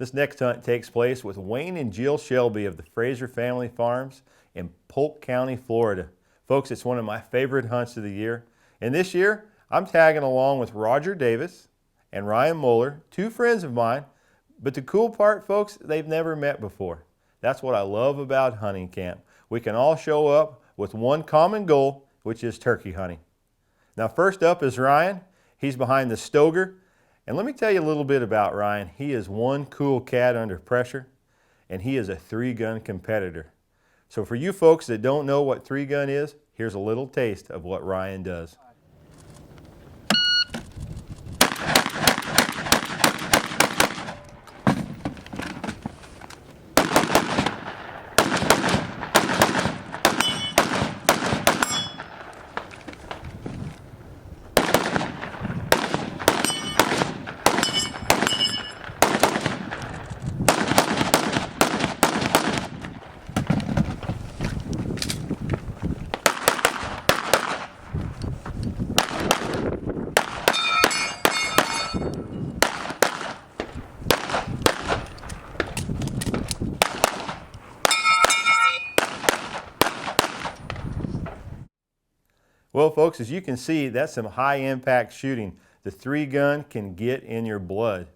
This next hunt takes place with Wayne and Jill Shelby of the Fraser Family Farms in Polk County, Florida. Folks, it's one of my favorite hunts of the year. And this year, I'm tagging along with Roger Davis and Ryan Moeller, two friends of mine. But the cool part, folks, they've never met before. That's what I love about hunting camp. We can all show up with one common goal, which is turkey hunting. Now, first up is Ryan. He's behind the Stoger. And let me tell you a little bit about Ryan. He is one cool cat under pressure, and he is a three-gun competitor. So for you folks that don't know what three-gun is, here's a little taste of what Ryan does. Well, folks, as you can see, that's some high impact shooting. The three-gun can get in your blood.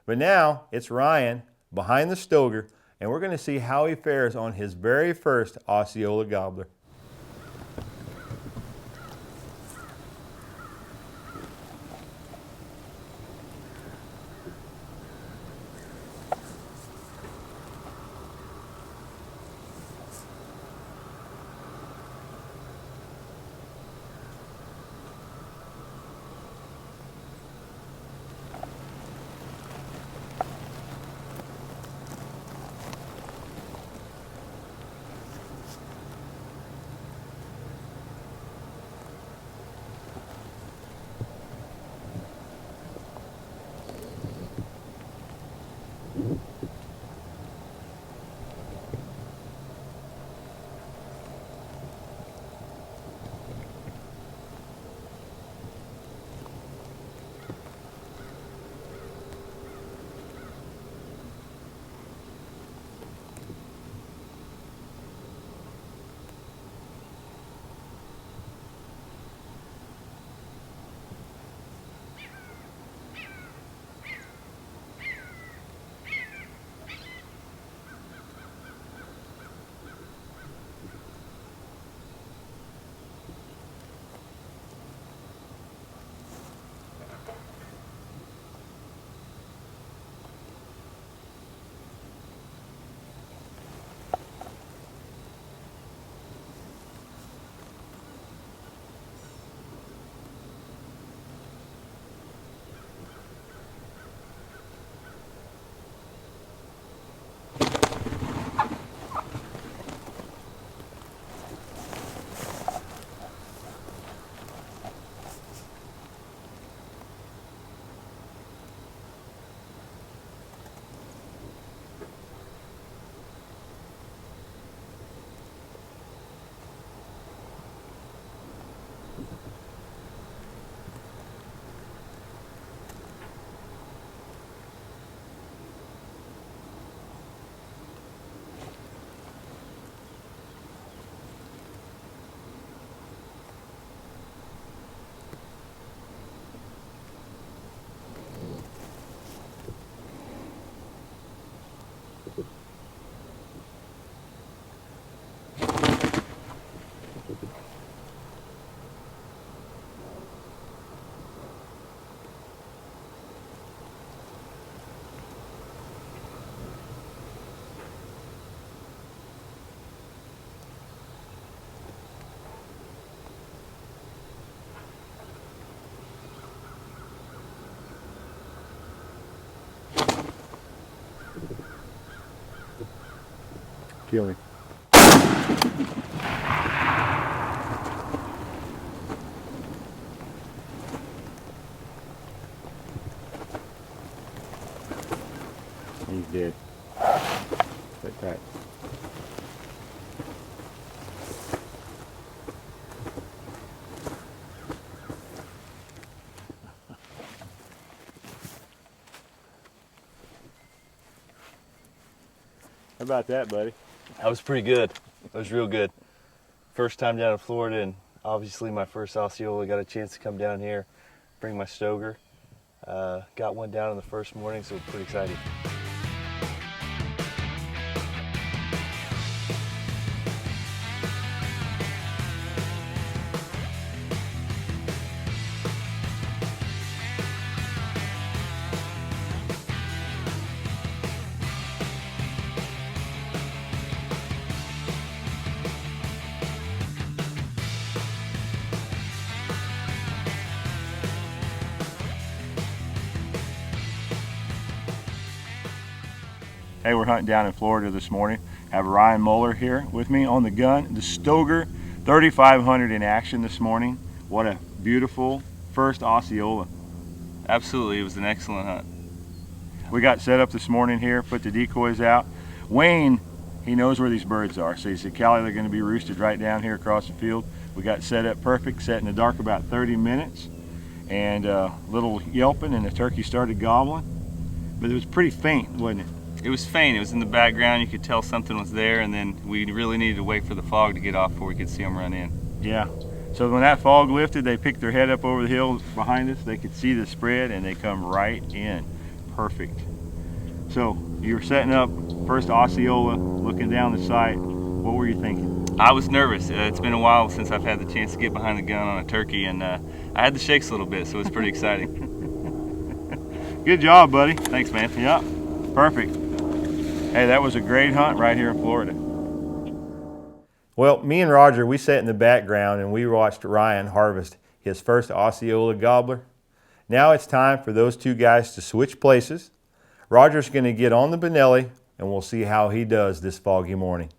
But now it's Ryan behind the Stoger, and we're going to see how he fares on his very first Osceola gobbler. Kill me. He's dead. Sit tight. How about that, buddy? That was pretty good. That was real good. First time down in Florida, and obviously my first Osceola. Got a chance to come down here, bring my stoker. Got one down in the first morning, so pretty excited. Hey, we're hunting down in Florida this morning. I have Ryan Muller here with me on the gun. The Stoker 3500 in action this morning. What a beautiful first Osceola. Absolutely, it was an excellent hunt. We got set up this morning here, put the decoys out. Wayne, he knows where these birds are. So he said, Callie, they're gonna be roosted right down here across the field. We got set up perfect, set in the dark about 30 minutes. And a little yelping and the turkey started gobbling. But it was pretty faint, wasn't it? It was faint. It was in the background. You could tell something was there, and then we really needed to wait for the fog to get off before we could see them run in. Yeah. So when that fog lifted, they picked their head up over the hill behind us. They could see the spread, and they come right in. Perfect. So you were setting up first Osceola, looking down the sight. What were you thinking? I was nervous. It's been a while since I've had the chance to get behind the gun on a turkey, and I had the shakes a little bit, so it was pretty exciting. Good job, buddy. Thanks, man. Yeah, perfect. Hey, that was a great hunt right here in Florida. Well, me and Roger, we sat in the background and we watched Ryan harvest his first Osceola gobbler. Now it's time for those two guys to switch places. Roger's going to get on the Benelli and we'll see how he does this foggy morning.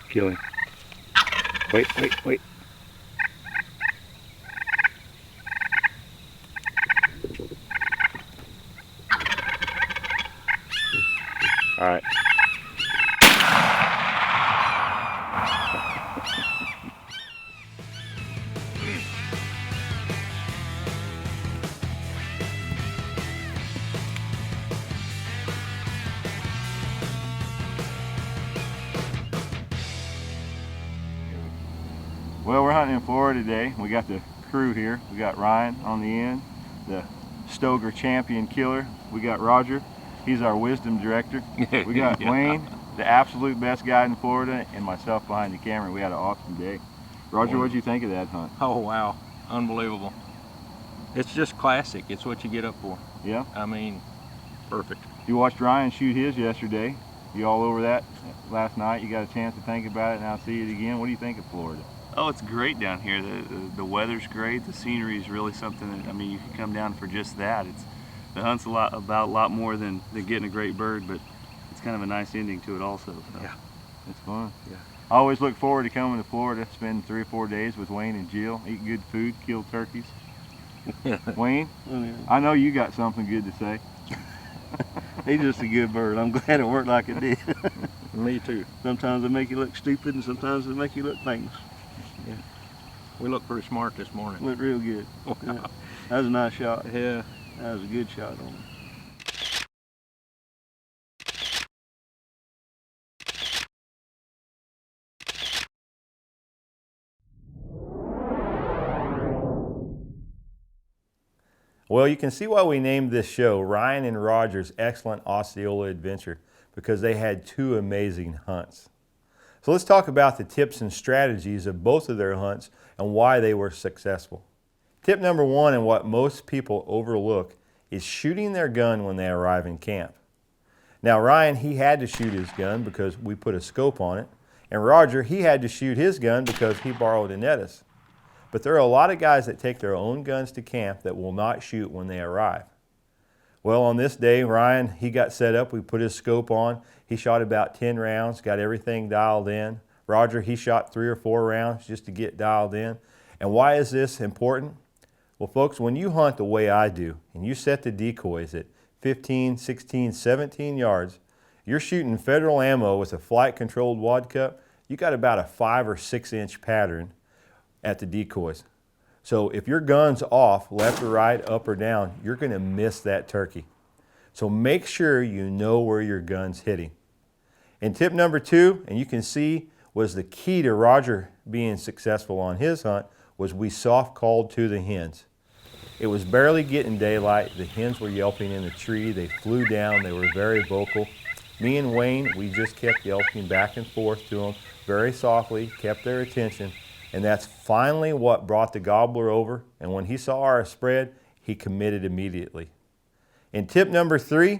Kill him. Wait. All right. Well, we're hunting in Florida today. We got the crew here. We got Ryan on the end, the Stoker champion killer. We got Roger, he's our wisdom director. We got Wayne, the absolute best guide in Florida, and myself behind the camera. We had an awesome day. Roger, what'd you think of that hunt? Oh wow, unbelievable. It's just classic. It's what you get up for. Yeah? I mean, perfect. You watched Ryan shoot his yesterday. You all over that last night. You got a chance to think about it, now see it again. What do you think of Florida? Oh, it's great down here. The weather's great. The scenery is really something that, I mean, you can come down for just that. The hunt's a lot more than getting a great bird, but it's kind of a nice ending to it also. So. Yeah, it's fun. Yeah. I always look forward to coming to Florida, spend 3 or 4 days with Wayne and Jill, eat good food, kill turkeys. Wayne, I know you got something good to say. He's just a good bird. I'm glad it worked like it did. Me too. Sometimes they make you look stupid, and sometimes they make you look famous. Yeah. We look pretty smart this morning. Looked real good. Yeah. That was a nice shot. Yeah. That was a good shot on him. Well, you can see why we named this show Ryan and Roger's Excellent Osceola Adventure, because they had 2 amazing hunts. So let's talk about the tips and strategies of both of their hunts and why they were successful. Tip number 1, and what most people overlook, is shooting their gun when they arrive in camp. Now Ryan, he had to shoot his gun because we put a scope on it, and Roger, he had to shoot his gun because he borrowed an entice. But there are a lot of guys that take their own guns to camp that will not shoot when they arrive. Well, on this day, Ryan, he got set up. We put his scope on. He shot about 10 rounds, got everything dialed in. Roger, he shot 3 or 4 rounds just to get dialed in. And why is this important? Well, folks, when you hunt the way I do, and you set the decoys at 15, 16, 17 yards, you're shooting federal ammo with a flight-controlled wad cup, you got about a 5 or 6 inch pattern at the decoys. So if your gun's off, left or right, up or down, you're going to miss that turkey. So make sure you know where your gun's hitting. And tip number 2, and you can see was the key to Roger being successful on his hunt, was we soft called to the hens. It was barely getting daylight. The hens were yelping in the tree. They flew down. They were very vocal. Me and Wayne, we just kept yelping back and forth to them very softly, kept their attention. And that's finally what brought the gobbler over. And when he saw our spread, he committed immediately. And tip number 3,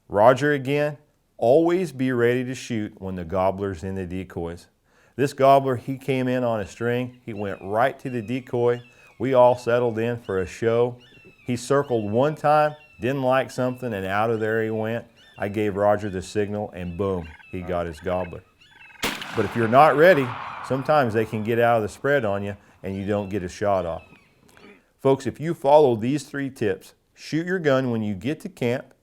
Roger again, always be ready to shoot when the gobbler's in the decoys. This gobbler, he came in on a string. He went right to the decoy. We all settled in for a show. He circled one time, didn't like something, and out of there he went. I gave Roger the signal, and boom, he got his gobbler. But if you're not ready, sometimes they can get out of the spread on you and you don't get a shot off. Folks, if you follow these 3 tips, shoot your gun when you get to camp,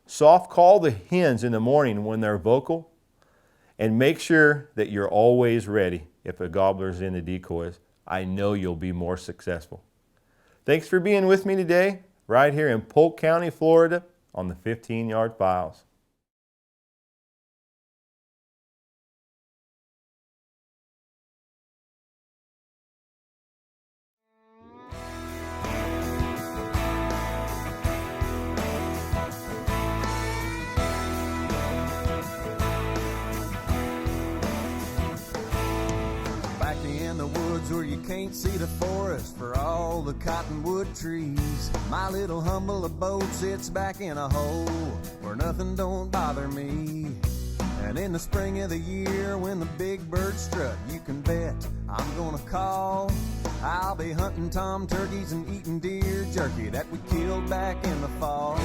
soft call the hens in the morning when they're vocal, and make sure that you're always ready if a gobbler's in the decoys. I know you'll be more successful. Thanks for being with me today, right here in Polk County, Florida, on the 15-Yard Files. Where you can't see the forest for all the cottonwood trees. My little humble abode sits back in a hole where nothing don't bother me. And in the spring of the year when the big birds strut, you can bet I'm gonna call. I'll be hunting tom turkeys and eating deer jerky that we killed back in the fall.